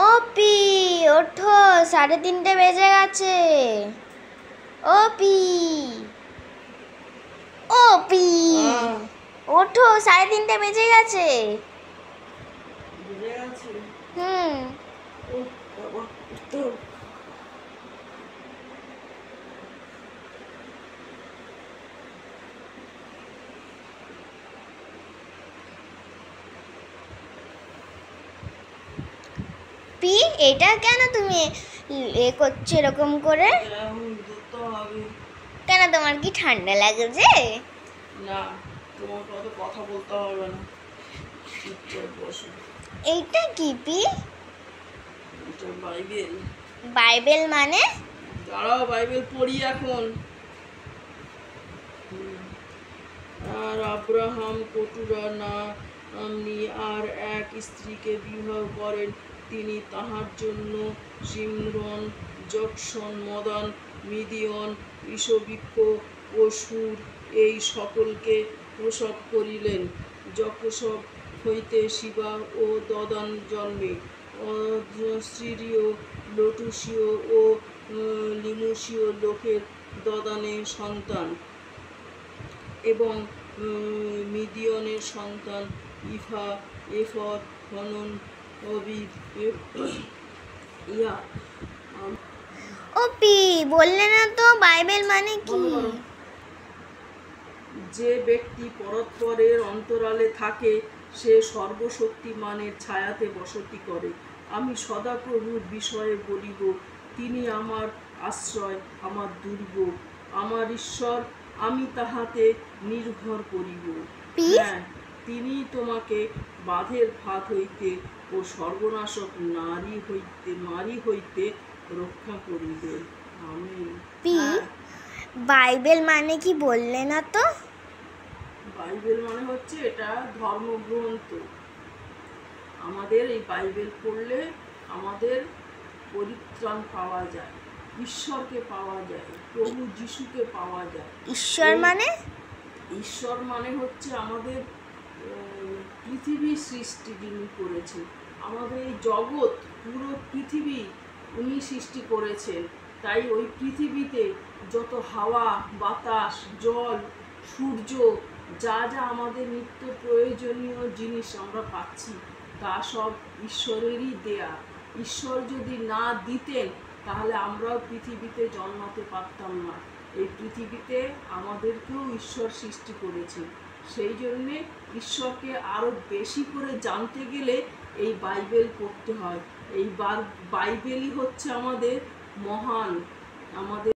O P, ওঠো, 3:30 বেজে গেছে। ও পি, ও পি, ওঠো, 3:30 বেজে গেছে। হুম। পি, এটা কেন তুমি করছো এরকম করে? কেন, তোমার কি ঠান্ডা লাগছে? না, তোমাকে অত কথা বলতে হবে না, চুপচাপ বসো। এইটা কি পি? এটা বাইবেল। বাইবেল মানে? দাঁড়াও, বাইবেল পড়ি এখন। আর আব্রাহাম কটুরা না আর এক স্ত্রীকে বিবাহ করেন। তিনি তাহার জন্য সিমরন, জকসন, মদান, মিদিয়ন, ইসবৃক্ষ ও সুর এই সকলকে প্রসব করিলেন। যকসব হইতে শিবা ও দদান জন্মে। সিরীয়, লটুসীয় ও লিমুসীয় লোকের দদানের সন্তান এবং মিদিয়নের সন্তান ইফা, এফর, হনন, অবিদ, ইয়া। ও পি, বললে না তো বাইবেল মানে কি? যে ব্যক্তি পরস্পরের অন্তরালে থাকে সে সর্বশক্তিমানের ছায়াতে বসতি করে। আমি সদাপ্রভুর বিষয়ে বলিব, তিনি আমার আশ্রয়, আমার দুর্গ, আমার ঈশ্বর, আমি তাহাতে নির্ভর করিব। হ্যাঁ, তিনি তোমাকে বাঁধের ফাঁদ হইতে ও সর্বনাশক নারী হইতে রক্ষা করিবে। আমিন। পি, বাইবেল মানে কি বললে না তো? বাইবেল মানে হচ্ছে এটা ধর্মগ্রন্থ। আমাদের এই বাইবেল পড়লে আমাদের পরিত্রাণ পাওয়া যায়, ঈশ্বরকে পাওয়া যায়, প্রভু যিশুকে পাওয়া যায়। ঈশ্বর মানে? ঈশ্বর মানে হচ্ছে আমাদের পৃথিবীর সৃষ্টি যিনি করেছেন, আমাদের এই জগৎ, পুরো পৃথিবী উনি সৃষ্টি করেছেন। তাই ওই পৃথিবীতে যত হাওয়া, বাতাস, জল, সূর্য, যা যা আমাদের নিত্য প্রয়োজনীয় জিনিস আমরা পাচ্ছি, তা সব ঈশ্বরেরই দেয়া। ঈশ্বর যদি না দিতেন তাহলে আমরাও পৃথিবীতে জন্মাতে পারতাম না। এই পৃথিবীতে আমাদেরকেও ঈশ্বর সৃষ্টি করেছেন। সেই জন্যে ঈশ্বরকে আরও বেশি করে জানতে গেলে এই বাইবেল পড়তে হয়। এই বাইবেলই হচ্ছে আমাদের মহান, আমাদের